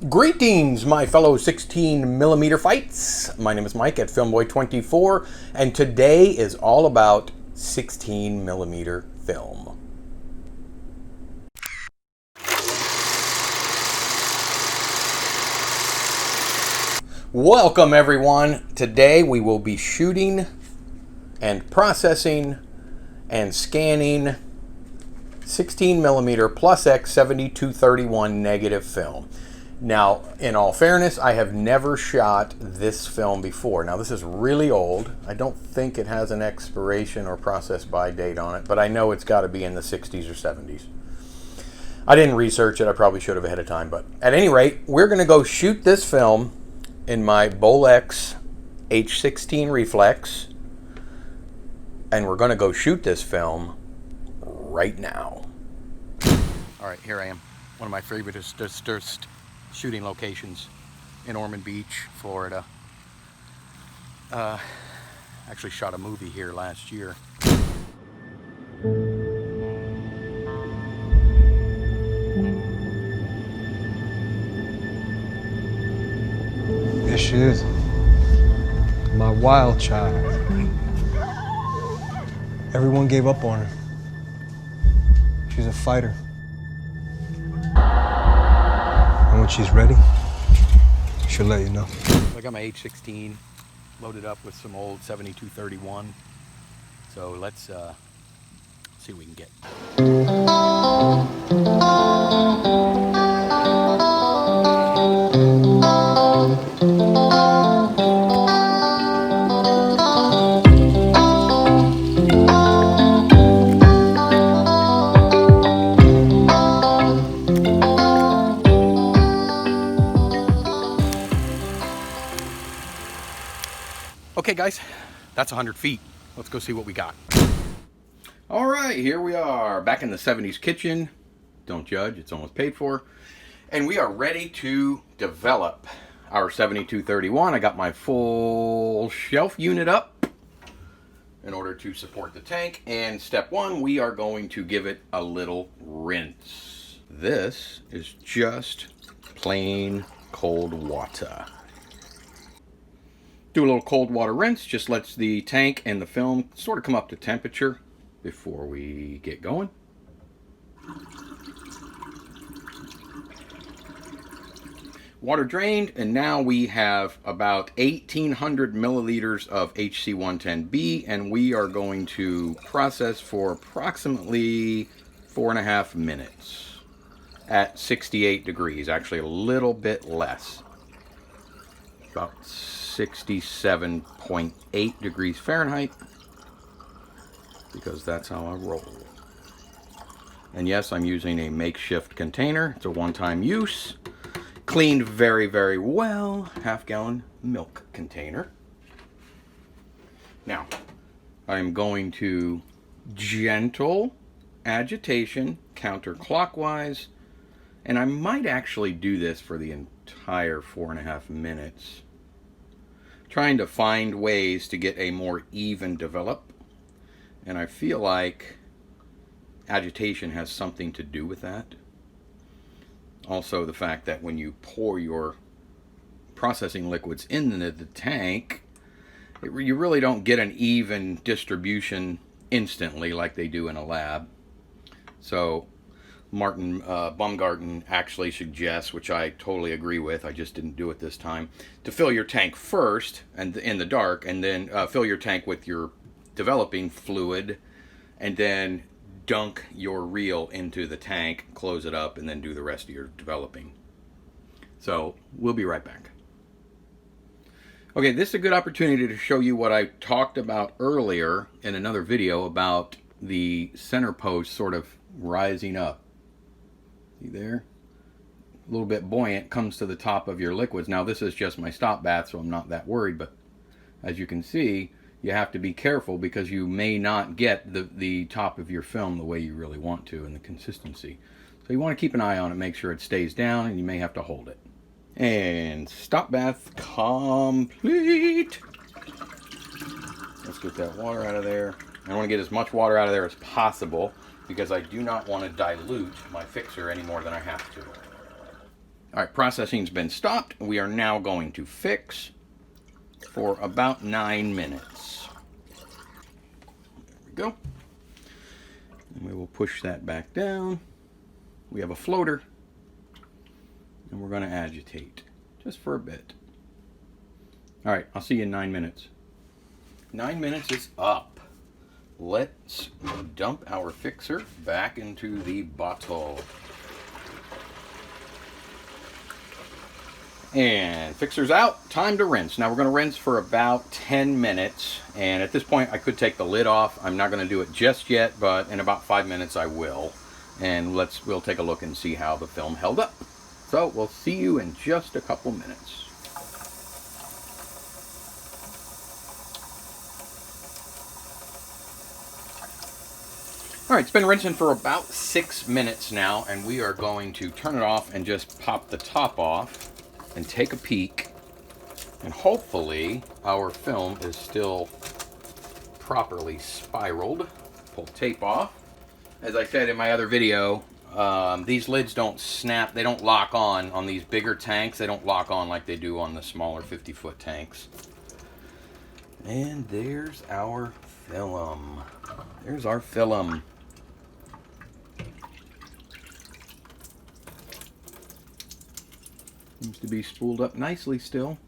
Greetings, my fellow 16mm fights. My name is Mike at Filmboy24, and today is all about 16mm film. Welcome, everyone. Today we will be shooting and processing and scanning 16mm plus X 7231 negative film. Now, in all fairness, I have never shot this film before. Now, this is really old. I don't think it has an expiration or process by date on it, but I know it's got to be in the 60s or 70s. I didn't research it. I probably should have ahead of time, but at any rate, we're going to go shoot this film in my Bolex H16 Reflex, and we're going to go shoot this film right now. All right, here I am. One of my favorite shooting locations in Ormond Beach, Florida. Actually shot a movie here last year. There she is, my wild child. Everyone gave up on her. She's a fighter. And when she's ready, she'll let you know. I got my H16 loaded up with some old 7231. So let's see what we can get. Okay guys, that's 100 feet. Let's go see what we got. All right, here we are back in the 70s kitchen. Don't judge, it's almost paid for. And we are ready to develop our 7231. I got my full shelf unit up in order to support the tank. And step one, we are going to give it a little rinse. This is just plain cold water. Do a little cold water rinse, just lets the tank and the film sort of come up to temperature before we get going. Water drained, and now we have about 1,800 milliliters of HC110B, and we are going to process for approximately 4.5 minutes at 68 degrees, actually a little bit less. About 67.8 degrees Fahrenheit, because that's how I roll. And yes, I'm using a makeshift container. It's a one-time use. Cleaned very, very well. Half-gallon milk container. Now, I'm going to gentle agitation counterclockwise, and I might actually do this for the entire 4.5 minutes. Trying to find ways to get a more even develop, and I feel like agitation has something to do with that. Also the fact that when you pour your processing liquids in the tank, you really don't get an even distribution instantly like they do in a lab. So Martin Baumgarten actually suggests, which I totally agree with, I just didn't do it this time, to fill your tank first and in the dark, and then fill your tank with your developing fluid, and then dunk your reel into the tank, close it up, and then do the rest of your developing. So we'll be right back. Okay, this is a good opportunity to show you what I talked about earlier in another video about the center post sort of rising up. See there? A little bit buoyant, comes to the top of your liquids. Now this is just my stop bath, so I'm not that worried, but as you can see, you have to be careful because you may not get the top of your film the way you really want to and the consistency. So you want to keep an eye on it, make sure it stays down, and you may have to hold it. And stop bath complete. Let's get that water out of there. I want to get as much water out of there as possible because I do not want to dilute my fixer any more than I have to. All right, processing's been stopped. We are now going to fix for about 9 minutes. There we go. And we will push that back down. We have a floater. And we're going to agitate just for a bit. All right, I'll see you in 9 minutes. 9 minutes is up. Let's dump our fixer back into the bottle. And fixer's out, time to rinse. Now we're going to rinse for about 10 minutes. And at this point I could take the lid off. I'm not going to do it just yet, but in about 5 minutes I will. And we'll take a look and see how the film held up. So we'll see you in just a couple minutes. All right, it's been rinsing for about 6 minutes now, and we are going to turn it off and just pop the top off and take a peek, and hopefully our film is still properly spiraled. Pull tape off. As I said in my other video, these lids don't snap, they don't lock on these bigger tanks. They don't lock on like they do on the smaller 50-foot tanks. And there's our film. There's our film. Seems to be spooled up nicely still,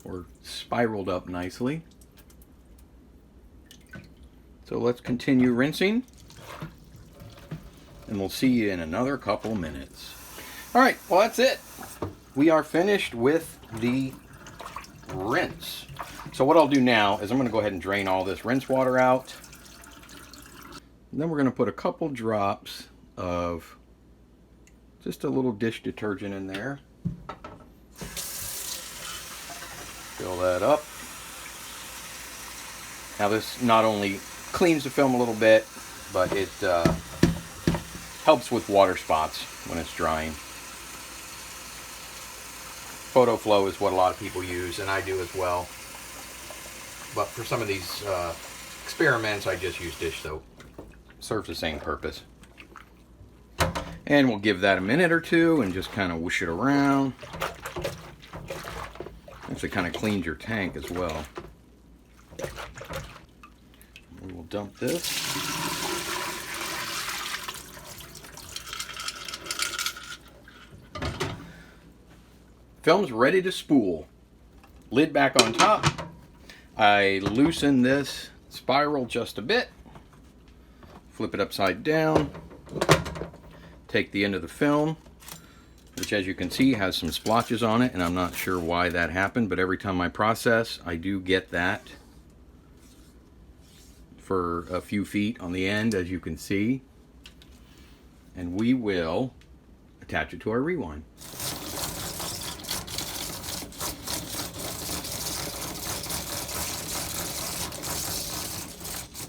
or spiraled up nicely. So let's continue rinsing, and we'll see you in another couple minutes. All right, well that's it. We are finished with the rinse. So what I'll do now is I'm going to go ahead and drain all this rinse water out. And then we're going to put a couple drops of just a little dish detergent in there. Fill that up. Now this not only cleans the film a little bit, but it helps with water spots when it's drying. Photo flow is what a lot of people use, and I do as well. But for some of these experiments, I just use dish soap. Serves the same purpose. And we'll give that a minute or two and just kind of whoosh it around. Actually kind of cleans your tank as well. We will dump this. Film's ready to spool. Lid back on top. I loosen this spiral just a bit. Flip it upside down. Take the end of the film, which as you can see has some splotches on it, and I'm not sure why that happened, but every time I process I do get that for a few feet on the end, as you can see. And we will attach it to our rewind.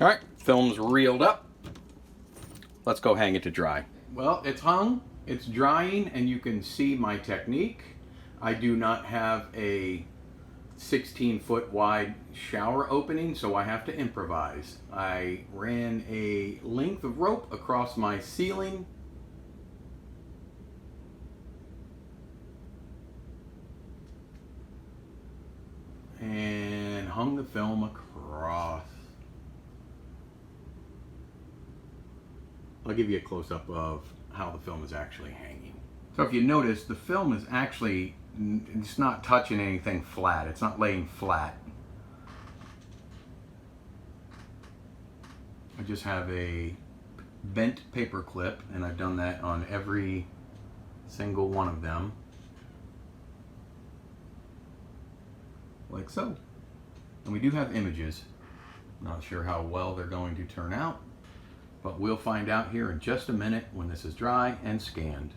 All right, film's reeled up. Let's go hang it to dry. Well, it's hung, it's drying, and you can see my technique. I do not have a 16-foot wide shower opening, so I have to improvise. I ran a length of rope across my ceiling. And hung the film across. I'll give you a close-up of how the film is actually hanging. So if you notice, the film is actually, it's not touching anything flat. It's not laying flat. I just have a bent paper clip, and I've done that on every single one of them. Like so. And we do have images. Not sure how well they're going to turn out, but we'll find out here in just a minute when this is dry and scanned.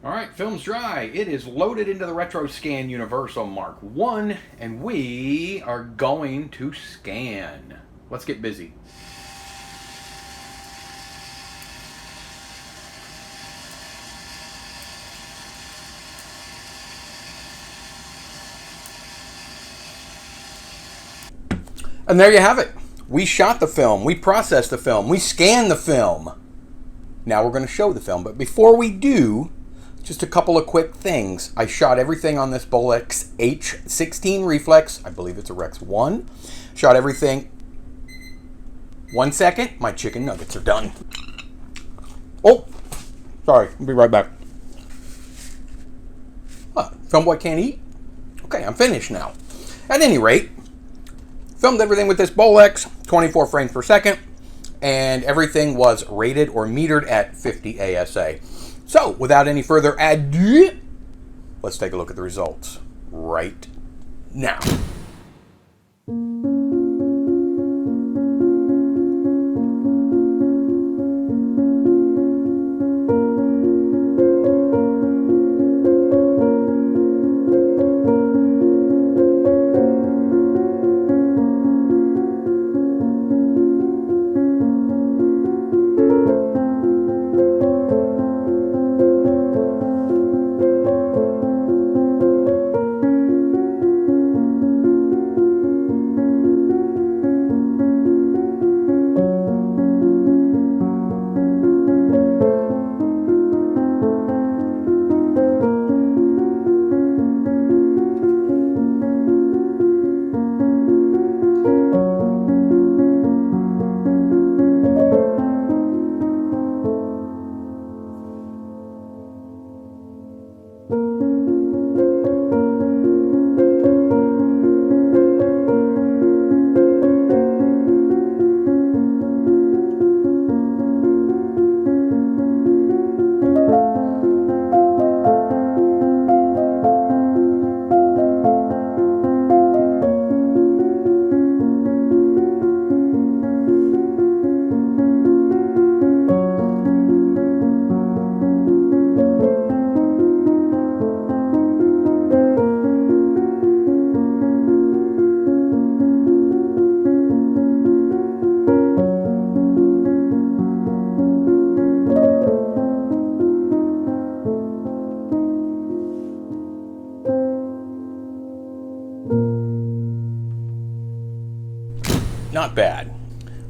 All right, film's dry. It is loaded into the RetroScan Universal Mark I, and we are going to scan. Let's get busy. And there you have it. We shot the film, we processed the film, we scanned the film. Now we're going to show the film, but before we do, Just a couple of quick things. I shot everything on this Bolex H16 Reflex. I believe it's a Rex 1. Shot everything. 1 second. My chicken nuggets are done. Oh, sorry. I'll be right back. What? Filmboy can't eat? Okay, I'm finished now. At any rate, filmed everything with this Bolex, 24 frames per second, and everything was rated or metered at 50 ASA. So, without any further ado, let's take a look at the results right now. Not bad.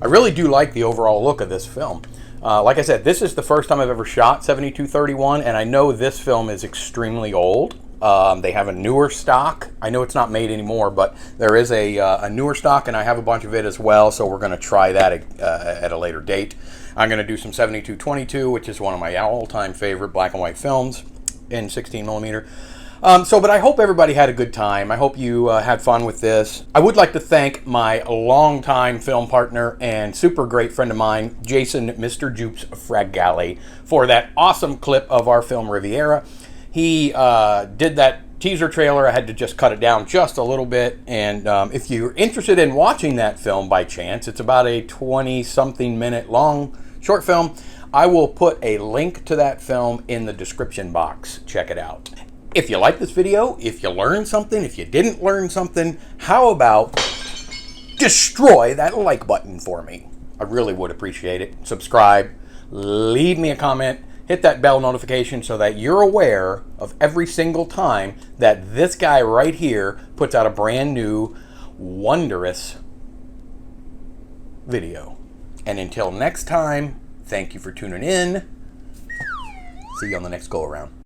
I really do like the overall look of this film. Like I said, this is the first time I've ever shot 72-31, and I know this film is extremely old. They have a newer stock. I know it's not made anymore, but there is a newer stock, and I have a bunch of it as well, so we're going to try that at a later date. I'm going to do some 72-22, which is one of my all-time favorite black and white films in 16 millimeter. But I hope everybody had a good time. I hope you had fun with this. I would like to thank my longtime film partner and super great friend of mine, Jason, Mr. Joops Fragale, for that awesome clip of our film Riviera. He did that teaser trailer. I had to just cut it down just a little bit. And if you're interested in watching that film by chance, it's about a 20-something minute long short film. I will put a link to that film in the description box. Check it out. If you like this video, if you learned something, if you didn't learn something, how about destroy that like button for me? I really would appreciate it. Subscribe, leave me a comment, hit that bell notification so that you're aware of every single time that this guy right here puts out a brand new, wondrous video. And until next time, thank you for tuning in. See you on the next go around.